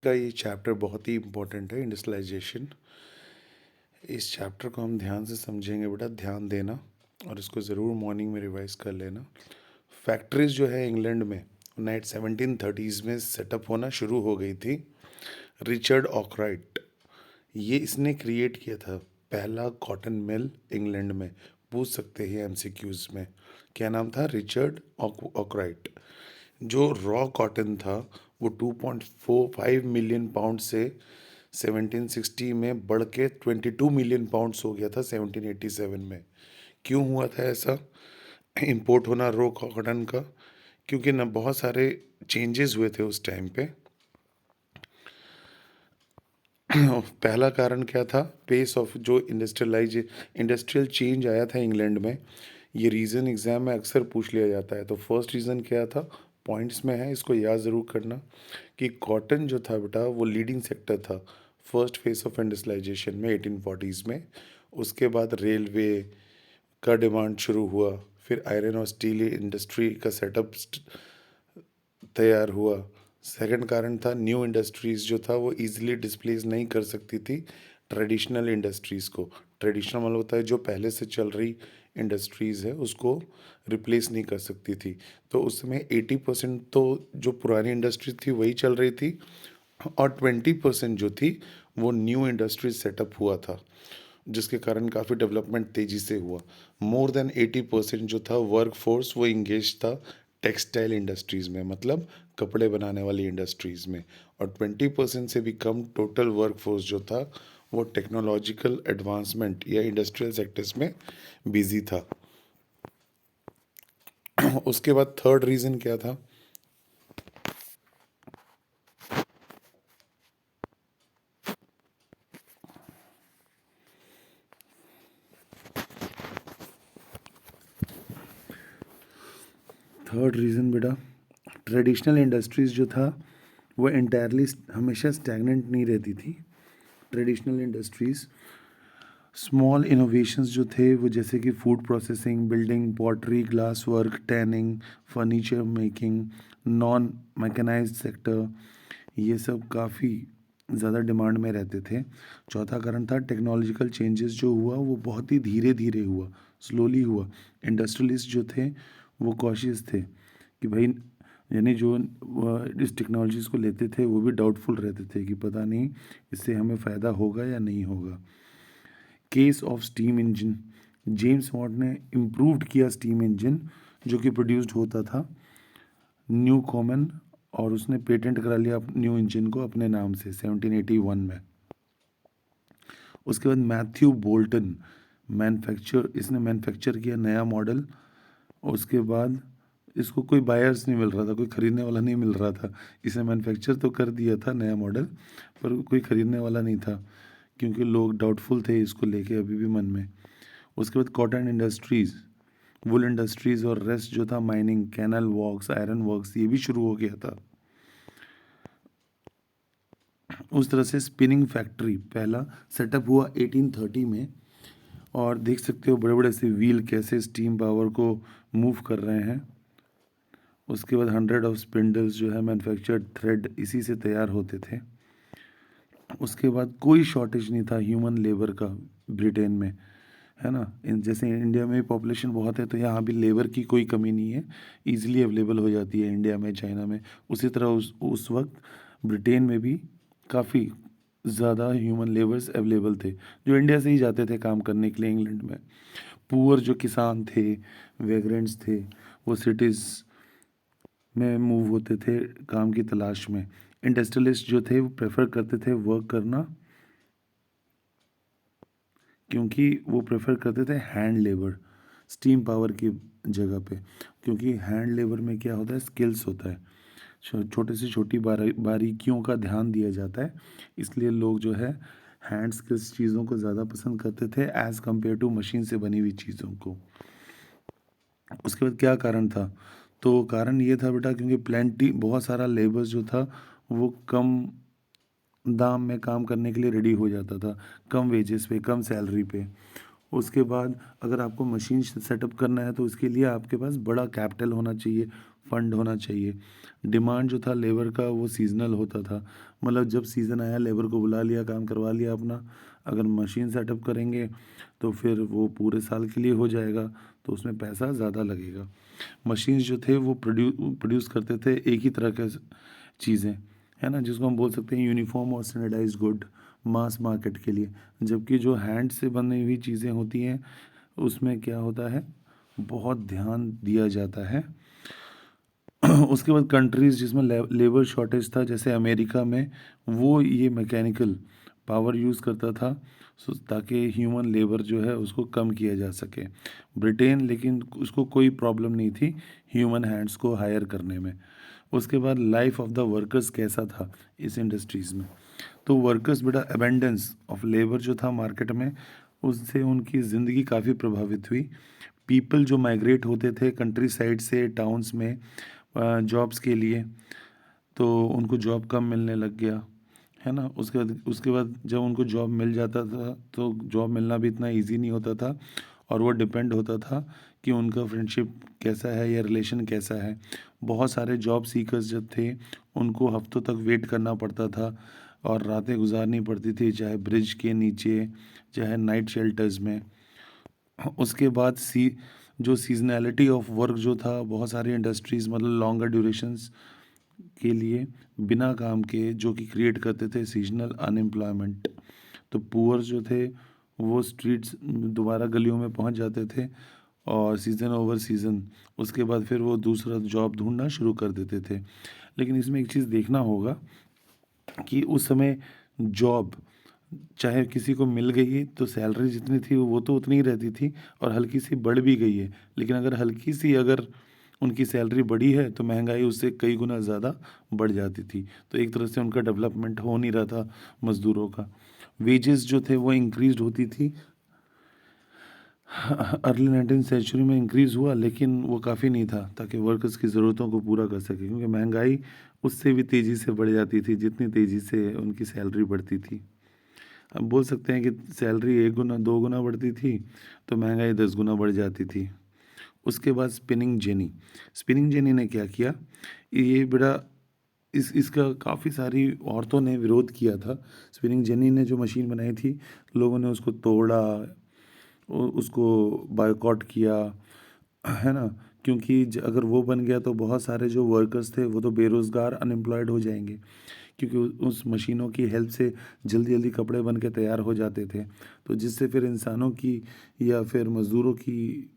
का ये चैप्टर बहुत ही इम्पोर्टेंट है, इंडस्ट्रियलाइजेशन। इस चैप्टर को हम ध्यान से समझेंगे बेटा, ध्यान देना और इसको ज़रूर मॉर्निंग में रिवाइज कर लेना। फैक्ट्रीज जो है इंग्लैंड में नाइट 1730s में सेटअप होना शुरू हो गई थी। रिचर्ड ऑकराइट, ये इसने क्रिएट किया था पहला कॉटन मिल इंग्लैंड में। पूछ सकते हैं एमसीक्यूज में, क्या नाम था? रिचर्ड ऑकराइट। जो रॉ कॉटन था वो 2.45 मिलियन पाउंड से 1760 में बढ़ के 22 मिलियन पाउंड्स हो गया था 1787 में। क्यों हुआ था ऐसा इंपोर्ट होना रॉ कॉटन का? क्योंकि ना बहुत सारे चेंजेस हुए थे उस टाइम पे। पहला कारण क्या था? पेस ऑफ जो इंडस्ट्रियल चेंज आया था इंग्लैंड में। ये रीज़न एग्जाम में अक्सर पूछ लिया जाता है। तो फर्स्ट रीज़न क्या था? पॉइंट्स में है, इसको याद ज़रूर करना कि कॉटन जो था बेटा वो लीडिंग सेक्टर था फर्स्ट फेज ऑफ इंडस्ट्रियलाइजेशन में 1840s में। उसके बाद रेलवे का डिमांड शुरू हुआ, फिर आयरन और स्टील इंडस्ट्री का सेटअप तैयार हुआ। सेकंड कारण था न्यू इंडस्ट्रीज़ जो था वो इजीली डिस्प्लेस नहीं कर सकती थी ट्रेडिशनल इंडस्ट्रीज़ को। ट्रेडिशनल मतलब होता है जो पहले से चल रही इंडस्ट्रीज़ है उसको रिप्लेस नहीं कर सकती थी। तो उस समय 80% तो जो पुरानी इंडस्ट्री थी वही चल रही थी और 20% जो थी वो न्यू इंडस्ट्रीज सेटअप हुआ था, जिसके कारण काफ़ी डेवलपमेंट तेज़ी से हुआ। मोर देन 80% जो था वर्क फोर्स वो इंगेज था टेक्सटाइल इंडस्ट्रीज़ में, मतलब कपड़े बनाने वाली इंडस्ट्रीज़ में। और 20% से भी कम टोटल वर्क फोर्स जो था वो टेक्नोलॉजिकल एडवांसमेंट या इंडस्ट्रियल सेक्टर्स में बिजी था। उसके बाद थर्ड रीज़न क्या था? थर्ड रीज़न बेटा, ट्रेडिशनल इंडस्ट्रीज़ जो था वो इंटायरली हमेशा स्टैगनेंट नहीं रहती थी। ट्रेडिशनल इंडस्ट्रीज़ स्मॉल इनोवेशंस जो थे वो जैसे कि food processing, building, pottery, glass work, tanning, furniture making, non mechanised sector, ये सब काफ़ी ज़्यादा डिमांड में रहते थे। चौथा कारण था टेक्नोलॉजिकल चेंजेस जो हुआ वो बहुत ही धीरे धीरे हुआ, स्लोली हुआ। इंडस्ट्रियलिस्ट जो थे वो कॉशियस थे कि भाई, यानी जो इस टेक्नोलॉजीज़ को लेते थे वो भी डाउटफुल रहते थे कि पता नहीं इससे हमें फ़ायदा होगा या नहीं होगा। Case of steam engine, James Watt ने इम्प्रूव्ड किया स्टीम इंजन जो कि प्रोड्यूस्ड होता था न्यू कॉमन, और उसने पेटेंट करा लिया न्यू इंजन को अपने नाम से 1781 में। उसके बाद मैथ्यू बोल्टन इसने मैन्युफैक्चर किया नया मॉडल। उसके बाद इसको कोई बायर्स नहीं मिल रहा था, कोई ख़रीदने वाला नहीं मिल रहा था। इसने मैन्युफैक्चर तो कर दिया था नया मॉडल, पर कोई ख़रीदने वाला नहीं था क्योंकि लोग डाउटफुल थे इसको लेके अभी भी मन में। उसके बाद कॉटन इंडस्ट्रीज़, वुल इंडस्ट्रीज़ और रेस्ट जो था mining, canal works, iron works, ये भी शुरू हो गया था। उस तरह से स्पिनिंग फैक्ट्री पहला सेटअप हुआ 1830 में। और देख सकते हो बड़े बड़े से व्हील कैसे स्टीम पावर को मूव कर रहे हैं। उसके बाद 100 ऑफ स्पिंडल्स जो है मैन्युफैक्चर्ड थ्रेड इसी से तैयार होते थे। उसके बाद कोई शॉर्टेज नहीं था ह्यूमन लेबर का ब्रिटेन में, है ना। जैसे इंडिया में पॉपुलेशन बहुत है तो यहाँ भी लेबर की कोई कमी नहीं है, इजीली अवेलेबल हो जाती है इंडिया में, चाइना में। उसी तरह उस वक्त ब्रिटेन में भी काफ़ी ज़्यादा ह्यूमन लेबर्स अवेलेबल थे जो इंडिया से ही जाते थे काम करने के लिए इंग्लैंड में। पुअर जो किसान थे, वेग्रेंट्स थे, वो सिटीज़ में मूव होते थे काम की तलाश में। इंडस्ट्रियलिस्ट जो थे वो प्रेफर करते थे वर्क करना, क्योंकि वो प्रेफर करते थे हैंड लेबर स्टीम पावर की जगह पे। क्योंकि हैंड लेबर में क्या होता है, स्किल्स होता है, छोटे से छोटी बारीकियों का ध्यान दिया जाता है, इसलिए लोग जो है हैंड स्किल्स चीज़ों को ज़्यादा पसंद करते थे एज़ कम्पेयर टू मशीन से बनी हुई चीज़ों को। उसके बाद क्या कारण था? तो कारण ये था बेटा, क्योंकि प्लेंटी बहुत सारा लेबर जो था वो कम दाम में काम करने के लिए रेडी हो जाता था, कम वेजेस पे, कम सैलरी पे। उसके बाद अगर आपको मशीन सेटअप करना है तो उसके लिए आपके पास बड़ा कैपिटल होना चाहिए, फंड होना चाहिए। डिमांड जो था लेबर का वो सीजनल होता था, मतलब जब सीज़न आया लेबर को बुला लिया, काम करवा लिया अपना। अगर मशीन सेटअप करेंगे तो फिर वो पूरे साल के लिए हो जाएगा, तो उसमें पैसा ज़्यादा लगेगा। मशीन्स जो थे वो प्रोड्यूस करते थे एक ही तरह के चीज़ें, है ना, जिसको हम बोल सकते हैं यूनिफॉर्म और स्टैंडर्डाइज्ड गुड मास मार्केट के लिए। जबकि जो हैंड से बनी हुई चीज़ें होती हैं उसमें क्या होता है, बहुत ध्यान दिया जाता है। उसके बाद कंट्रीज़ जिसमें लेबर शॉर्टेज था, जैसे अमेरिका में, वो ये मैकेनिकल पावर यूज़ करता था ताकि ह्यूमन लेबर जो है उसको कम किया जा सके। ब्रिटेन लेकिन उसको कोई प्रॉब्लम नहीं थी ह्यूमन हैंड्स को हायर करने में। उसके बाद लाइफ ऑफ द वर्कर्स कैसा था इस इंडस्ट्रीज़ में, तो वर्कर्स बेटा अबेंडेंस ऑफ लेबर जो था मार्केट में, उससे उनकी ज़िंदगी काफ़ी प्रभावित हुई। पीपल जो माइग्रेट होते थे कंट्री साइड से टाउन्स में जॉब्स के लिए, तो उनको जॉब कम मिलने लग गया, है ना। उसके बाद जब उनको जॉब मिल जाता था तो जॉब मिलना भी इतना इजी नहीं होता था, और वो डिपेंड होता था कि उनका फ्रेंडशिप कैसा है या रिलेशन कैसा है। बहुत सारे जॉब सीकर्स जब थे उनको हफ्तों तक वेट करना पड़ता था और रातें गुजारनी पड़ती थी, चाहे ब्रिज के नीचे, चाहे नाइट शेल्टर्स में। उसके बाद जो सीजनैलिटी ऑफ वर्क जो था, बहुत सारी इंडस्ट्रीज़ मतलब लॉन्गर ड्यूरेशंस के लिए बिना काम के जो कि क्रिएट करते थे सीजनल अनएम्प्लॉयमेंट। तो पुअर जो थे वो स्ट्रीट्स दोबारा गलियों में पहुंच जाते थे, और सीज़न ओवर सीज़न उसके बाद फिर वो दूसरा जॉब ढूंढना शुरू कर देते थे। लेकिन इसमें एक चीज़ देखना होगा कि उस समय जॉब चाहे किसी को मिल गई है तो सैलरी जितनी थी वो तो उतनी ही रहती थी, और हल्की सी बढ़ भी गई है, लेकिन अगर उनकी सैलरी बढ़ी है तो महंगाई उससे कई गुना ज़्यादा बढ़ जाती थी। तो एक तरह से उनका डेवलपमेंट हो नहीं रहा था मज़दूरों का। वेजेस जो थे वो इंक्रीज होती थी, अर्ली 19th सेंचुरी में इंक्रीज़ हुआ, लेकिन वो काफ़ी नहीं था ताकि वर्कर्स की ज़रूरतों को पूरा कर सके, क्योंकि महंगाई उससे भी तेज़ी से बढ़ जाती थी जितनी तेज़ी से उनकी सैलरी बढ़ती थी। अब बोल सकते हैं कि सैलरी 1 गुना 2 गुना बढ़ती थी तो महंगाई 10 गुना बढ़ जाती थी। उसके बाद स्पिनिंग जेनी ने क्या किया, ये बड़ा इसका काफ़ी सारी औरतों ने विरोध किया था। स्पिनिंग जेनी ने जो मशीन बनाई थी, लोगों ने उसको तोड़ा, उसको बायकॉट किया, है ना, क्योंकि अगर वो बन गया तो बहुत सारे जो वर्कर्स थे वो तो बेरोज़गार अनएम्प्लॉयड हो जाएंगे, क्योंकि उस मशीनों की हेल्प से जल्दी जल्दी कपड़े बन के तैयार हो जाते थे, तो जिससे फिर इंसानों की या फिर मज़दूरों की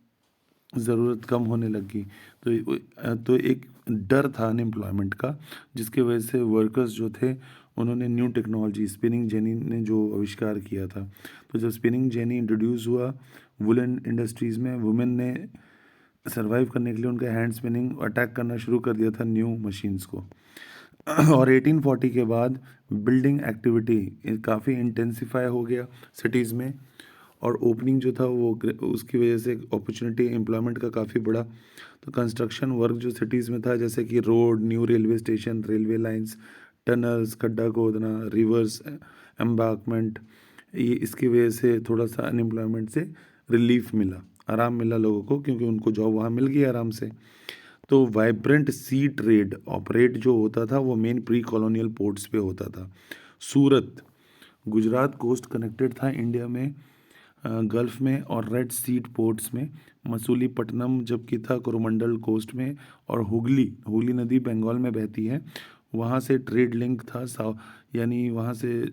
ज़रूरत कम होने लगी। तो एक डर था अनएम्प्लॉयमेंट का, जिसकी वजह से वर्कर्स जो थे उन्होंने न्यू टेक्नोलॉजी स्पिनिंग जेनी ने जो आविष्कार किया था, तो जब स्पिनिंग जेनी इंट्रोड्यूस हुआ वुलन इंडस्ट्रीज़ में, वुमेन ने सर्वाइव करने के लिए उनका हैंड स्पिनिंग अटैक करना शुरू कर दिया था न्यू मशीन्स को। और 1840 के बाद बिल्डिंग एक्टिविटी काफ़ी इंटेंसिफाई हो गया सिटीज़ में, और ओपनिंग जो था वो उसकी वजह से अपॉर्चुनिटी एम्प्लॉयमेंट का काफ़ी बढ़ा। तो कंस्ट्रक्शन वर्क जो सिटीज़ में था, जैसे कि road, new railway station, railway lines, tunnels, खड्डा खोदना, रिवर्स एम्बांकमेंट, ये इसकी वजह से थोड़ा सा अनएम्प्लॉयमेंट से रिलीफ मिला, आराम मिला लोगों को, क्योंकि उनको जॉब वहाँ मिल गई आराम से। तो वाइब्रेंट सी ट्रेड ऑपरेट जो होता था वो मेन प्री कॉलोनियल पोर्ट्स पे होता था। सूरत, गुजरात कोस्ट कनेक्टेड था इंडिया में गल्फ़ में और रेड सीट पोर्ट्स में। मसूलीपट्टनम जबकि था कोरोमंडल कोस्ट में, और हुगली हुगली नदी बंगाल में बहती है, वहाँ से ट्रेड लिंक था यानी वहाँ से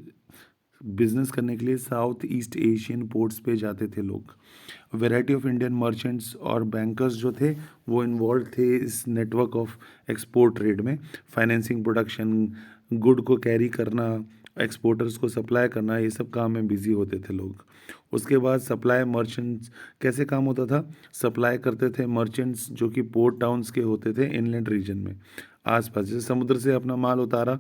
बिजनेस करने के लिए साउथ ईस्ट एशियन पोर्ट्स पे जाते थे लोग। वैरायटी ऑफ इंडियन मर्चेंट्स और बैंकर्स जो थे वो इन्वॉल्व थे इस नेटवर्क ऑफ एक्सपोर्ट ट्रेड में, फाइनेंसिंग, प्रोडक्शन, गुड को कैरी करना, एक्सपोर्टर्स को सप्लाई करना, ये सब काम में बिजी होते थे लोग। उसके बाद सप्लाई मर्चेंट्स कैसे काम होता था, सप्लाई करते थे मर्चेंट्स जो कि पोर्ट टाउन्स के होते थे इनलैंड रीजन में आसपास, जैसे समुद्र से अपना माल उतारा,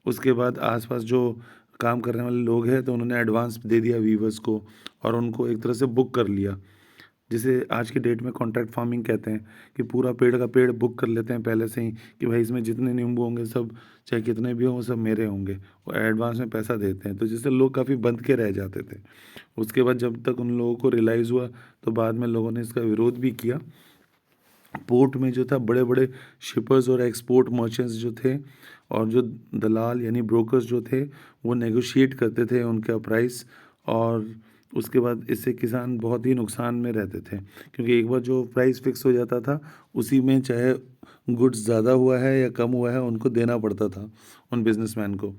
उसके बाद आसपास जो काम करने वाले लोग हैं तो उन्होंने एडवांस दे दिया वीवर्स को, और उनको एक तरह से बुक कर लिया, जिसे आज के डेट में कॉन्ट्रैक्ट फार्मिंग कहते हैं, कि पूरा पेड़ का पेड़ बुक कर लेते हैं पहले से ही कि भाई इसमें जितने नींबू होंगे सब, चाहे कितने भी हों, सब मेरे होंगे, और एडवांस में पैसा देते हैं, तो जिससे लोग काफ़ी बंध के रह जाते थे। उसके बाद जब तक उन लोगों को रियलाइज़ हुआ तो बाद में लोगों ने इसका विरोध भी किया, पोर्ट में जो था बड़े बड़े शिपर्स और एक्सपोर्ट मर्चेंट्स जो थे और जो दलाल यानी ब्रोकर्स जो थे वो नेगोशिएट करते थे उनका प्राइस। और उसके बाद इससे किसान बहुत ही नुकसान में रहते थे, क्योंकि एक बार जो प्राइस फिक्स हो जाता था उसी में चाहे गुड्स ज़्यादा हुआ है या कम हुआ है उनको देना पड़ता था उन बिजनेसमैन को।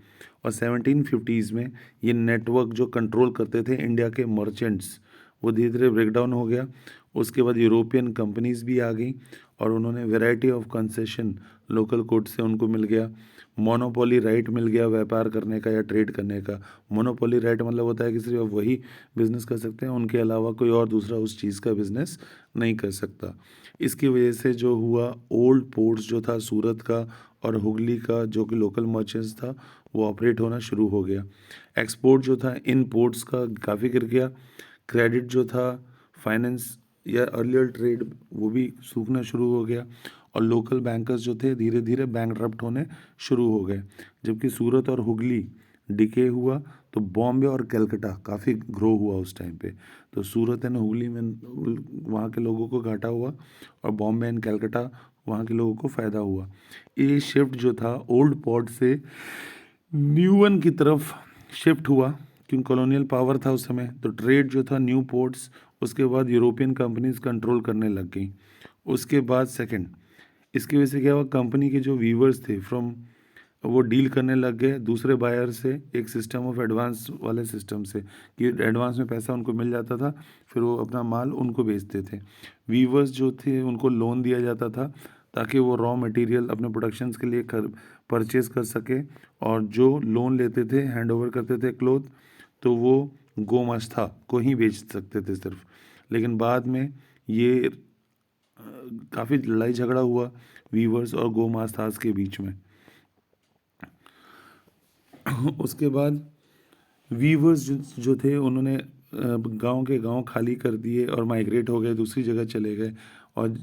और 1750s में ये नेटवर्क जो कंट्रोल करते थे इंडिया के मर्चेंट्स वो धीरे धीरे ब्रेक डाउन हो गया। उसके बाद यूरोपियन कंपनीज भी आ गई और उन्होंने variety of concession local court से उनको मिल गया। मोनोपोली राइट मिल गया व्यापार करने का या ट्रेड करने का। मोनोपोली राइट मतलब होता है कि सिर्फ आप वही बिजनेस कर सकते हैं, उनके अलावा कोई और दूसरा उस चीज़ का बिजनेस नहीं कर सकता। इसकी वजह से जो हुआ, ओल्ड पोर्ट्स जो था सूरत का और हुगली का जो कि लोकल मर्चेंट्स था वो ऑपरेट होना शुरू हो गया। एक्सपोर्ट जो था इन पोर्ट्स का काफ़ी गिर गया। क्रेडिट जो था, फाइनेंस या अर्लियर ट्रेड, वो भी सूखना शुरू हो गया। और लोकल बैंकर्स जो थे धीरे धीरे बैंकरप्ट होने शुरू हो गए। जबकि सूरत और हुगली डिके हुआ तो बॉम्बे और कलकत्ता काफ़ी ग्रो हुआ उस टाइम पे। तो सूरत एंड हुगली में वहाँ के लोगों को घाटा हुआ और बॉम्बे एंड कलकत्ता वहाँ के लोगों को फ़ायदा हुआ। ये शिफ्ट जो था ओल्ड पोर्ट से न्यू वन की तरफ शिफ्ट हुआ, क्योंकि कॉलोनियल पावर था उस समय। तो ट्रेड जो था न्यू पोर्ट्स, उसके बाद यूरोपियन कंपनीज कंट्रोल करने लग गई। उसके बाद सेकंड, इसकी वजह से क्या हुआ, कंपनी के जो वीवर्स थे फ्रॉम वो डील करने लग गए दूसरे बायर से एक सिस्टम ऑफ एडवांस वाले सिस्टम से, कि एडवांस में पैसा उनको मिल जाता था, फिर वो अपना माल उनको बेचते थे। वीवर्स जो थे उनको लोन दिया जाता था ताकि वो रॉ मटेरियल अपने प्रोडक्शंस के लिए परचेज कर सके। और जो लोन लेते थे, हैंड ओवर करते थे क्लोथ, तो वो गोमास्ता को ही बेच सकते थे सिर्फ। लेकिन बाद में ये काफ़ी लड़ाई झगड़ा हुआ वीवर्स और गोमास्तास के बीच में। उसके बाद वीवर्स जो थे उन्होंने गांव के गांव खाली कर दिए और माइग्रेट हो गए, दूसरी जगह चले गए। और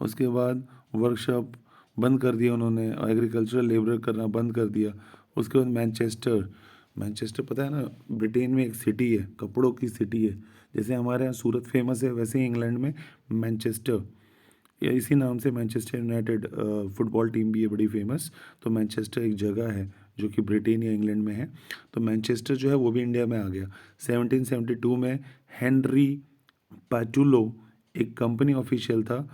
उसके बाद वर्कशॉप बंद कर दिया उन्होंने, एग्रीकल्चरल लेबर करना बंद कर दिया। उसके बाद मैनचेस्टर, मैनचेस्टर पता है ना, ब्रिटेन में एक सिटी है, कपड़ों की सिटी है। जैसे हमारे यहाँ सूरत फेमस है, वैसे ही इंग्लैंड में मैनचेस्टर, या इसी नाम से मैनचेस्टर यूनाइटेड फुटबॉल टीम भी है बड़ी फेमस। तो मैनचेस्टर एक जगह है जो कि ब्रिटेन या इंग्लैंड में है। तो मैनचेस्टर जो है वो भी इंडिया में आ गया 1772 में। हेनरी पैटुलो एक कंपनी ऑफिशियल था,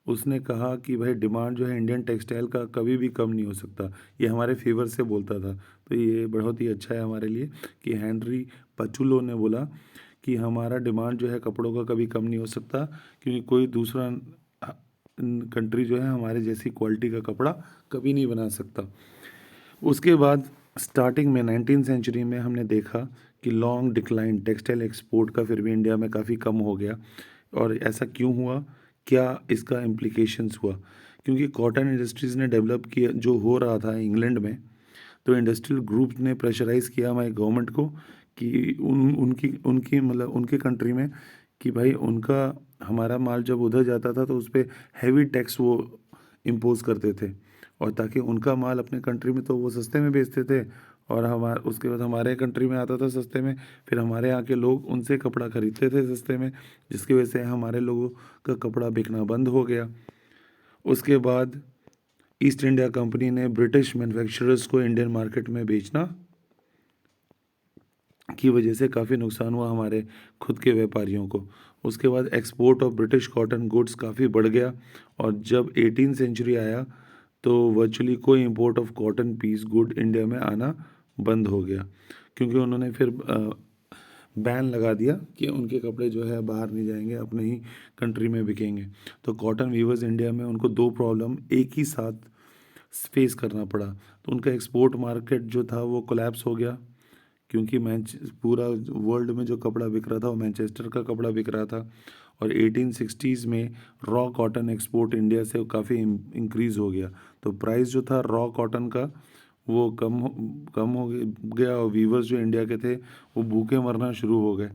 उसने कहा कि भाई डिमांड जो है इंडियन टेक्सटाइल का कभी भी कम नहीं हो सकता। ये हमारे फेवर से बोलता था। तो ये बहुत ही अच्छा है हमारे लिए कि हेनरी पैटुलो ने बोला कि हमारा डिमांड जो है कपड़ों का कभी कम नहीं हो सकता, क्योंकि कोई दूसरा कंट्री जो है हमारे जैसी क्वालिटी का कपड़ा कभी नहीं बना सकता। उसके बाद स्टार्टिंग में 19th सेंचुरी में हमने देखा कि लॉन्ग डिक्लाइन टेक्सटाइल एक्सपोर्ट का फिर भी इंडिया में काफ़ी कम हो गया। और ऐसा क्यों हुआ, क्या इसका इम्प्लीकेशंस हुआ, क्योंकि कॉटन इंडस्ट्रीज़ ने डेवलप किया जो हो रहा था इंग्लैंड में। तो इंडस्ट्रियल ग्रुप ने प्रेशराइज़ किया हमारी गवर्नमेंट को कि उनकी उनकी मतलब उनके कंट्री में कि भाई उनका हमारा माल जब उधर जाता था तो उस पर हैवी टैक्स वो इम्पोज करते थे, और ताकि उनका माल अपने कंट्री में तो वो सस्ते में बेचते थे और हमारे उसके बाद हमारे कंट्री में आता था सस्ते में, फिर हमारे यहाँ के लोग उनसे कपड़ा खरीदते थे सस्ते में, जिसकी वजह से हमारे लोगों का कपड़ा बिकना बंद हो गया। उसके बाद ईस्ट इंडिया कंपनी ने ब्रिटिश मैन्युफैक्चरर्स को इंडियन मार्केट में बेचना की वजह से काफ़ी नुकसान हुआ हमारे खुद के व्यापारियों को। उसके बाद export of British cotton goods काफ़ी बढ़ गया, और जब 18th सेंचुरी आया तो वर्चुअली कोई import of cotton piece good India में आना बंद हो गया, क्योंकि उन्होंने फिर बैन लगा दिया कि उनके कपड़े जो है बाहर नहीं जाएंगे, अपने ही कंट्री में बिकेंगे। तो कॉटन वीवर्स इंडिया में उनको दो प्रॉब्लम एक ही साथ फेस करना पड़ा। तो उनका एक्सपोर्ट मार्केट जो था वो कोलैप्स हो गया, क्योंकि मैच पूरा वर्ल्ड में जो कपड़ा बिक रहा था वो मैनचेस्टर का कपड़ा बिक रहा था। और 1860s में रॉ कॉटन एक्सपोर्ट इंडिया से काफ़ी इंक्रीज़ हो गया। तो प्राइस जो था रॉ कॉटन का वो कम हो गया, और वीवर्स जो इंडिया के थे वो भूखे मरना शुरू हो गए।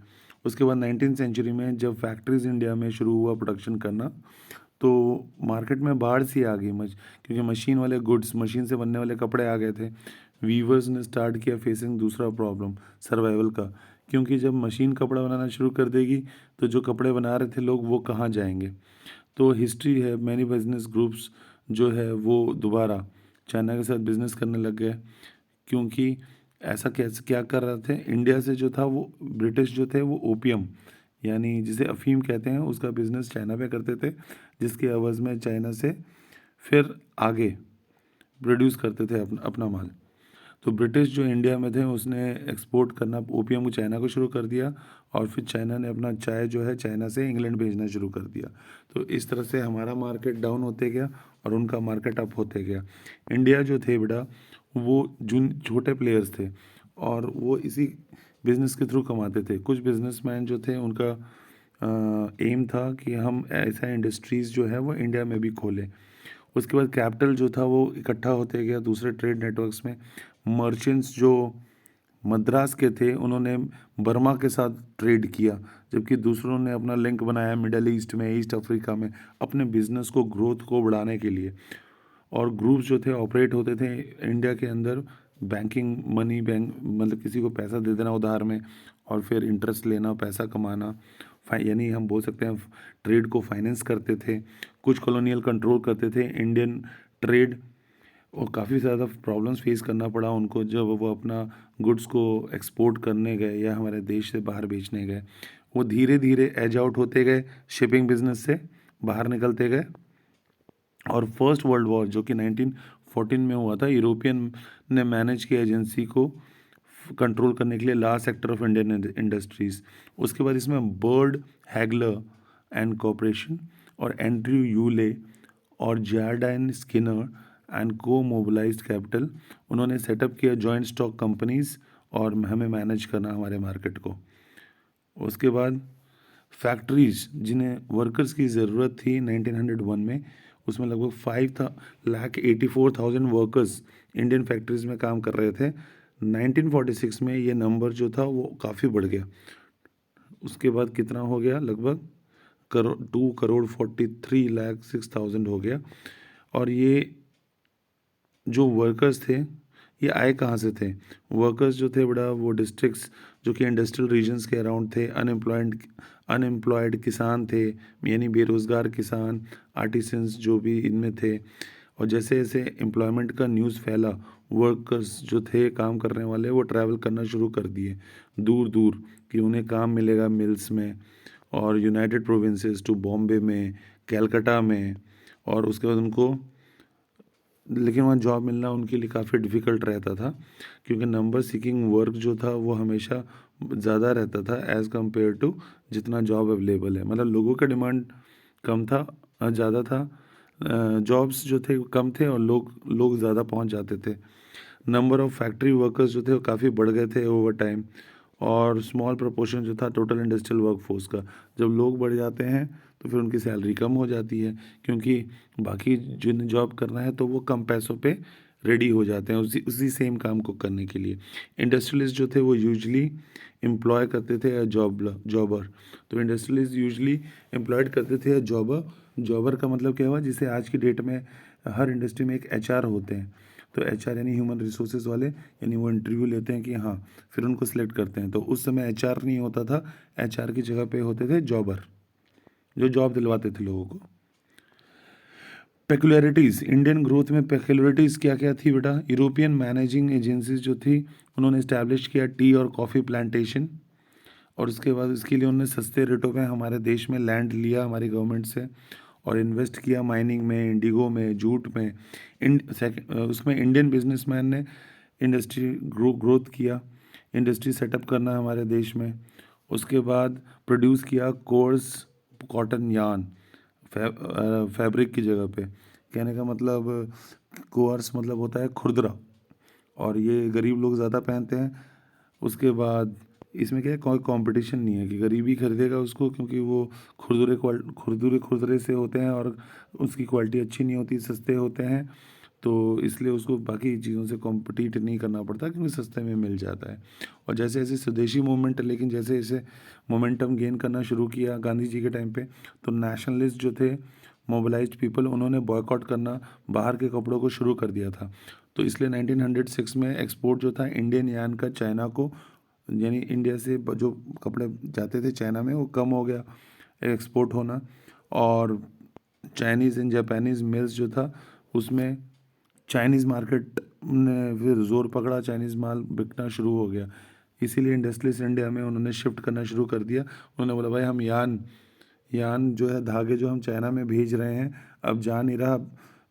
उसके बाद 19th सेंचुरी में जब फैक्ट्रीज इंडिया में शुरू हुआ प्रोडक्शन करना, तो मार्केट में बाढ़ सी आ गई क्योंकि मशीन वाले गुड्स, मशीन से बनने वाले कपड़े आ गए थे। वीवर्स ने स्टार्ट किया फेसिंग दूसरा प्रॉब्लम सर्वाइवल का, क्योंकि जब मशीन कपड़ा बनाना शुरू कर देगी तो जो कपड़े बना रहे थे लोग वो कहाँ जाएंगे। तो हिस्ट्री है, मैनी बिजनेस ग्रुप्स जो है वो दोबारा चाइना के साथ बिजनेस करने लग गए। क्योंकि ऐसा कैसे क्या कर रहे थे, इंडिया से जो था वो ब्रिटिश जो थे वो ओपियम यानी जिसे अफीम कहते हैं उसका बिजनेस चाइना पे करते थे, जिसके एवज में चाइना से फिर आगे प्रोड्यूस करते थे अपना अपना माल। तो ब्रिटिश जो इंडिया में थे उसने एक्सपोर्ट करना ओपियम को चाइना को शुरू कर दिया, और फिर चाइना ने अपना चाय जो है चाइना से इंग्लैंड भेजना शुरू कर दिया। तो इस तरह से हमारा मार्केट डाउन होते गया और उनका मार्केट अप होते गया। इंडिया जो थे बेटा वो जिन छोटे प्लेयर्स थे और वो इसी बिजनेस के थ्रू कमाते थे। कुछ बिजनेसमैन जो थे उनका एम था कि हम ऐसा इंडस्ट्रीज़ जो है वो इंडिया में भी खोलें। उसके बाद कैपिटल जो था वो इकट्ठा होते गया दूसरे ट्रेड नेटवर्क्स में। मर्चेंट्स जो मद्रास के थे उन्होंने बर्मा के साथ ट्रेड किया, जबकि दूसरों ने अपना लिंक बनाया मिडल ईस्ट में, ईस्ट अफ्रीका में, अपने बिजनेस को ग्रोथ को बढ़ाने के लिए। और ग्रुप्स जो थे ऑपरेट होते थे इंडिया के अंदर, बैंकिंग मनी बैंक मतलब किसी को पैसा दे देना उधार में और फिर इंटरेस्ट लेना, पैसा कमाना, यानी हम बोल सकते हैं ट्रेड को फाइनेंस करते थे। कुछ कॉलोनियल कंट्रोल करते थे इंडियन ट्रेड, और काफ़ी ज़्यादा प्रॉब्लम्स फेस करना पड़ा उनको जब वो अपना गुड्स को एक्सपोर्ट करने गए या हमारे देश से बाहर बेचने गए। वो धीरे धीरे एज आउट होते गए, शिपिंग बिजनेस से बाहर निकलते गए। और फर्स्ट वर्ल्ड वॉर जो कि 1914 में हुआ था, यूरोपियन ने मैनेज किया एजेंसी को कंट्रोल करने के लिए last sector of Indian industries. उसके बाद इसमें बर्ड हैगलर एंड कॉरपोरेशन और एंड्रयू यूले और जार्डाइन स्किनर एंड को मोबिलाइज्ड कैपिटल, उन्होंने सेटअप किया जॉइंट स्टॉक कंपनीज और हमें मैनेज करना हमारे मार्केट को। उसके बाद फैक्ट्रीज जिन्हें वर्कर्स की ज़रूरत थी 1901 में, उसमें लगभग 5,84,000 वर्कर्स इंडियन फैक्ट्रीज में काम कर रहे थे। 1946 में ये नंबर जो था वो काफ़ी बढ़ गया। उसके बाद कितना हो गया, लगभग 2,43,06,000 हो गया। और ये जो वर्कर्स थे ये आए कहाँ से थे? वर्कर्स जो थे बड़ा वो डिस्ट्रिक्ट्स जो कि इंडस्ट्रियल रीजन्स के अराउंड थे, अनएम्प्लॉयड किसान थे, यानी बेरोज़गार किसान, आर्टिसंस जो भी इनमें थे। और जैसे जैसे एम्प्लॉयमेंट का न्यूज़ फैला, वर्कर्स जो थे काम करने वाले वो ट्रैवल करना शुरू कर दिए दूर दूर कि उन्हें काम मिलेगा मिल्स में, और यूनाइटेड प्रोविंसेस टू बॉम्बे में, कैलकाटा में। और उसके बाद उनको, लेकिन वहाँ जॉब मिलना उनके लिए काफ़ी डिफ़िकल्ट रहता था, क्योंकि नंबर सीकिंग वर्क जो था वो हमेशा ज़्यादा रहता था एज़ कम्पेयर टू जितना जॉब अवेलेबल है। मतलब लोगों का डिमांड कम था, ज़्यादा था, जॉब्स जो थे कम थे और लोग ज़्यादा पहुँच जाते थे। नंबर ऑफ़ फैक्ट्री वर्कर्स जो थे वो काफ़ी बढ़ गए थे ओवर टाइम, और स्मॉल प्रोपोर्शन जो था टोटल इंडस्ट्रियल वर्कफोर्स का। जब लोग बढ़ जाते हैं तो फिर उनकी सैलरी कम हो जाती है, क्योंकि बाकी जिन्हें जॉब करना है तो वो कम पैसों पे रेडी हो जाते हैं उसी उसी सेम काम को करने के लिए। इंडस्ट्रियलिस्ट जो थे वो यूजली एम्प्लॉय करते थे एज जॉबर। तो इंडस्ट्रियलिस्ट यूजली एम्प्लॉयड करते थे एज जॉबर। जॉबर का मतलब क्या हुआ, जिसे आज की डेट में हर इंडस्ट्री में एक एचआर होते हैं। तो एचआर यानी ह्यूमन रिसोर्सेज वाले, यानी वो इंटरव्यू लेते हैं कि हाँ, फिर उनको सिलेक्ट करते हैं। तो उस समय एचआर नहीं होता था, एचआर की जगह पे होते थे जॉबर, जो जॉब दिलवाते थे लोगों को। पेकुलरिटीज़, इंडियन ग्रोथ में पेकुलरिटीज़ क्या क्या थी बेटा? यूरोपियन मैनेजिंग एजेंसीज जो थी उन्होंने इस्टेब्लिश किया टी और कॉफ़ी प्लांटेशन, और उसके बाद इसके लिए उन्होंने सस्ते रेटों पे हमारे देश में लैंड लिया हमारी गवर्नमेंट से और इन्वेस्ट किया माइनिंग में, इंडिगो में, जूट में। उसमें इंडियन बिजनेसमैन ने इंडस्ट्री ग्रोथ किया, इंडस्ट्री सेटअप करना हमारे देश में। उसके बाद प्रोड्यूस किया कोर्स कॉटन यार्न फैब्रिक की जगह पे। कहने का मतलब कोर्स मतलब होता है खुरदरा, और ये गरीब लोग ज़्यादा पहनते हैं। उसके बाद इसमें क्या है, कोई कंपटीशन नहीं है कि गरीबी खरीदेगा उसको, क्योंकि वो खुरदुरे से होते हैं और उसकी क्वालिटी अच्छी नहीं होती, सस्ते होते हैं। तो इसलिए उसको बाकी चीज़ों से कॉम्पिटिट नहीं करना पड़ता, क्योंकि सस्ते में मिल जाता है। और जैसे जैसे स्वदेशी मूवमेंट, लेकिन जैसे जैसे मोमेंटम गेन करना शुरू किया गांधी जी के टाइम पे, तो नेशनलिस्ट जो थे, मोबिलाइज्ड पीपल, उन्होंने बॉयकॉट करना बाहर के कपड़ों को शुरू कर दिया था। तो इसलिए 1906 में एक्सपोर्ट जो था इंडियन यार्न का चाइना को यानी इंडिया से जो कपड़े जाते थे चाइना में वो कम हो गया एक्सपोर्ट होना, और चाइनीज़ एंड जापानीज़ मिल्स जो था उसमें चाइनीज़ मार्केट ने फिर ज़ोर पकड़ा, चाइनीज़ माल बिकना शुरू हो गया। इसीलिए इंडस्ट्रियलिस्ट इंडिया में उन्होंने शिफ्ट करना शुरू कर दिया। उन्होंने बोला भाई हम यान यान जो है धागे जो हम चाइना में भेज रहे हैं अब जा नहीं रहा,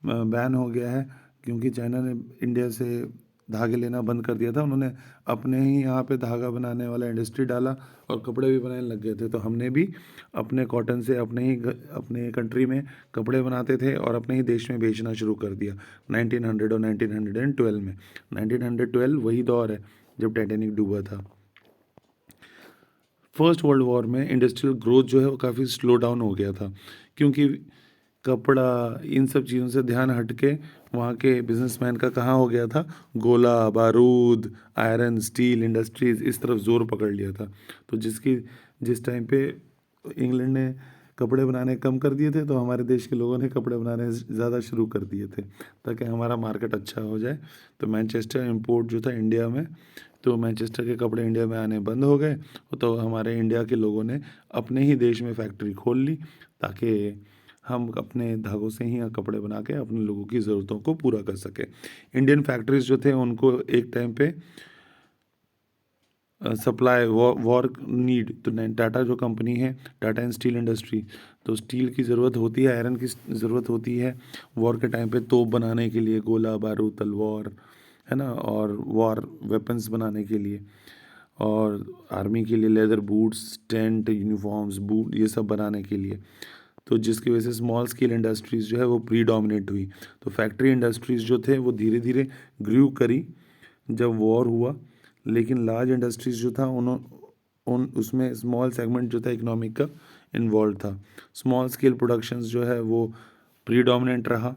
बैन हो गया है, क्योंकि चाइना ने इंडिया से धागे लेना बंद कर दिया था। उन्होंने अपने ही यहाँ पे धागा बनाने वाला इंडस्ट्री डाला और कपड़े भी बनाने लग गए थे। तो हमने भी अपने कॉटन से अपने कंट्री में कपड़े बनाते थे और अपने ही देश में बेचना शुरू कर दिया 1900 और 1912 में। 1912 वही दौर है जब टाइटैनिक डूबा था। फर्स्ट वर्ल्ड वॉर में इंडस्ट्रियल ग्रोथ जो है वो काफ़ी स्लो डाउन हो गया था, क्योंकि कपड़ा इन सब चीज़ों से ध्यान हट के वहाँ के बिजनेसमैन का कहाँ हो गया था, गोला बारूद आयरन स्टील इंडस्ट्रीज़ इस तरफ जोर पकड़ लिया था। तो जिस टाइम पे इंग्लैंड ने कपड़े बनाने कम कर दिए थे तो हमारे देश के लोगों ने कपड़े बनाने ज़्यादा शुरू कर दिए थे ताकि हमारा मार्केट अच्छा हो जाए। तो मैनचेस्टर इंपोर्ट जो था इंडिया में, तो मैनचेस्टर के कपड़े इंडिया में आने बंद हो गए। तो हमारे इंडिया के लोगों ने अपने ही देश में फैक्ट्री खोल ली ताकि हम अपने धागों से ही कपड़े बना के अपने लोगों की ज़रूरतों को पूरा कर सके। इंडियन फैक्ट्रीज जो थे उनको एक टाइम पे सप्लाई वॉर नीड, तो टाटा जो कंपनी है टाटा एंड स्टील इंडस्ट्री, तो स्टील की ज़रूरत होती है, आयरन की ज़रूरत होती है वॉर के टाइम पे तोप बनाने के लिए, गोला बारूद तलवार है ना, और वॉर वेपन्स बनाने के लिए, और आर्मी के लिए leather boots tent uniforms boot ये सब बनाने के लिए। तो जिसकी वजह से स्मॉल स्केल इंडस्ट्रीज़ जो है वो प्रीडोमिनेट हुई। तो फैक्ट्री इंडस्ट्रीज़ जो थे वो धीरे धीरे ग्रू करी जब वॉर हुआ, लेकिन लार्ज इंडस्ट्रीज़ जो था उन उसमें स्मॉल सेगमेंट जो था इकोनॉमिक का इन्वॉल्व था। स्मॉल स्केल प्रोडक्शंस जो है वो प्रीडोमिनेंट रहा।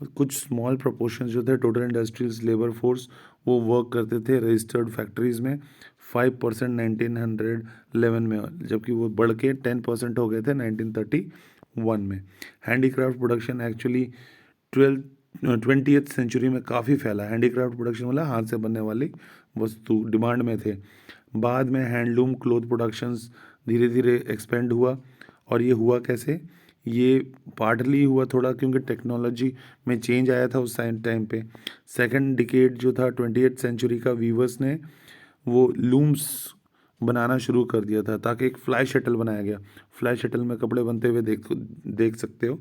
कुछ स्मॉल प्रोपोर्शंस जो थे टोटल इंडस्ट्रीज लेबर फोर्स वो वर्क करते थे रजिस्टर्ड फैक्ट्रीज़ में 5% 1911 में, जबकि वो बढ़ के 10% हो गए थे 1931 में। Handicraft production actually 20th century में काफ़ी फैला। हैंडीक्राफ्ट प्रोडक्शन मतलब हाथ से बनने वाली वस्तु डिमांड में थे। बाद में हैंडलूम क्लोथ प्रोडक्शंस धीरे धीरे एक्सपेंड हुआ, और ये हुआ कैसे, ये पार्टली हुआ थोड़ा क्योंकि टेक्नोलॉजी में चेंज आया था उस टाइम पे। सेकंड डिकेड जो था 20th सेंचुरी का, वीवर्स ने वो लूम्स बनाना शुरू कर दिया था ताकि एक फ्लाई शटल बनाया गया। फ्लाई शटल में कपड़े बनते हुए देख सकते हो।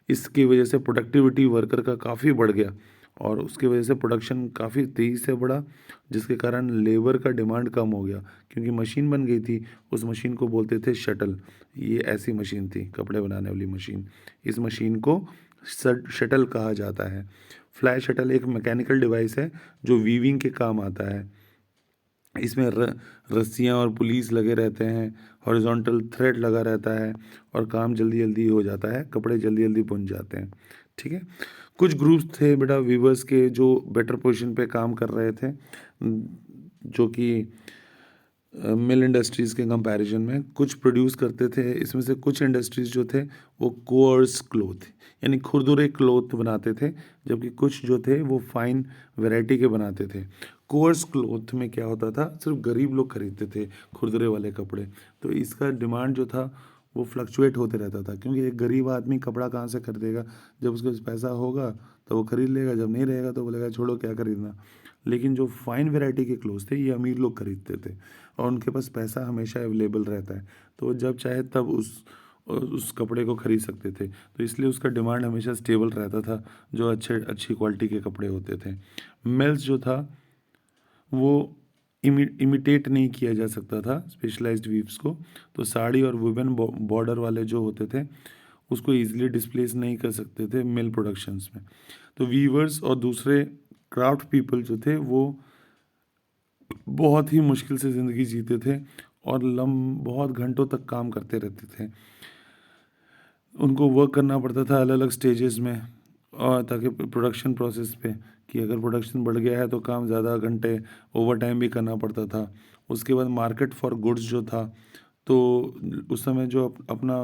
इसकी वजह से प्रोडक्टिविटी वर्कर का काफ़ी बढ़ गया और उसकी वजह से प्रोडक्शन काफ़ी तेज़ी से बढ़ा, जिसके कारण लेबर का डिमांड कम हो गया क्योंकि मशीन बन गई थी। उस मशीन को बोलते थे शटल। ये ऐसी मशीन थी कपड़े बनाने वाली मशीन। इस मशीन को शटल कहा जाता है। फ्लाई शटल एक मैकेनिकल डिवाइस है जो वीविंग के काम आता है। इसमें रस्सियाँ और पुलीस लगे रहते हैं, हॉरिजॉन्टल थ्रेड लगा रहता है और काम जल्दी जल्दी हो जाता है, कपड़े जल्दी जल्दी बुन जाते हैं। ठीक है। कुछ ग्रुप्स थे बेटा वीवर्स के जो बेटर पोजीशन पे काम कर रहे थे, जो कि मिल इंडस्ट्रीज़ के कंपैरिजन में कुछ प्रोड्यूस करते थे। इसमें से कुछ इंडस्ट्रीज़ जो थे वो कोअर्स क्लोथ यानी खुरदुरे क्लोथ बनाते थे, जबकि कुछ जो थे वो फाइन वैरायटी के बनाते थे। कोअर्स क्लोथ में क्या होता था, सिर्फ गरीब लोग खरीदते थे खुरदुरे वाले कपड़े। तो इसका डिमांड जो था वो फ्लक्चुएट होते रहता था, क्योंकि एक गरीब आदमी कपड़ा कहाँ से खरीदेगा, जब उसके पास पैसा होगा तो वो खरीद लेगा, जब नहीं रहेगा तो बोलेगा छोड़ो क्या खरीदना। लेकिन जो फाइन वैरायटी के क्लोथ्स थे ये अमीर लोग खरीदते थे और उनके पास पैसा हमेशा अवेलेबल रहता है, तो वो जब चाहे तब उस कपड़े को खरीद सकते थे। तो इसलिए उसका डिमांड हमेशा स्टेबल रहता था, जो अच्छी क्वालिटी के कपड़े होते थे। मिल्स जो था वो इमिटेट नहीं किया जा सकता था स्पेशलाइज्ड वीव्स को, तो साड़ी और वुमेन बॉर्डर वाले जो होते थे उसको ईजिली डिस्प्लेस नहीं कर सकते थे मिल प्रोडक्शंस में। तो वीवर्स और दूसरे क्राफ्ट पीपल जो थे वो बहुत ही मुश्किल से ज़िंदगी जीते थे और बहुत घंटों तक काम करते रहते थे। उनको वर्क करना पड़ता था अलग अलग स्टेजेस में, और ताकि प्रोडक्शन प्रोसेस पे कि अगर प्रोडक्शन बढ़ गया है तो काम ज़्यादा घंटे ओवर टाइम भी करना पड़ता था। उसके बाद मार्केट फॉर गुड्स जो था, तो उस समय जो अपना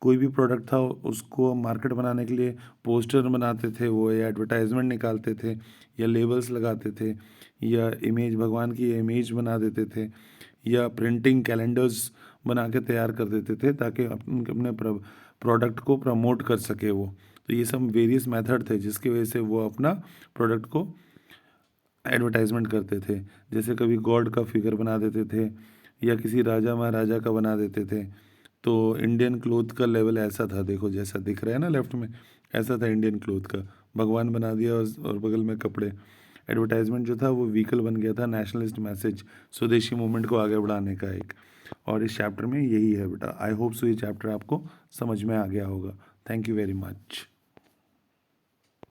कोई भी प्रोडक्ट था उसको मार्केट बनाने के लिए पोस्टर बनाते थे वो, या एडवर्टाइजमेंट निकालते थे, या लेबल्स लगाते थे, या इमेज, भगवान की इमेज बना देते थे, या प्रिंटिंग कैलेंडर्स बना के तैयार कर देते थे ताकि अपने प्रोडक्ट को प्रमोट कर सके वो। तो ये सब वेरियस मेथड थे जिसकी वजह से वो अपना प्रोडक्ट को एडवर्टाइजमेंट करते थे। जैसे कभी गॉड का फिगर बना देते थे, या किसी राजा महाराजा का बना देते थे। तो इंडियन क्लोथ का लेवल ऐसा था, देखो जैसा दिख रहा है ना लेफ्ट में, ऐसा था इंडियन क्लोथ का, भगवान बना दिया और बगल में कपड़े। एडवर्टाइजमेंट जो था वो व्हीकल बन गया था नेशनलिस्ट मैसेज, स्वदेशी मूवमेंट को आगे बढ़ाने का एक। और इस चैप्टर में यही है बेटा। आई होप सो ये चैप्टर आपको समझ में आ गया होगा। Thank you very much.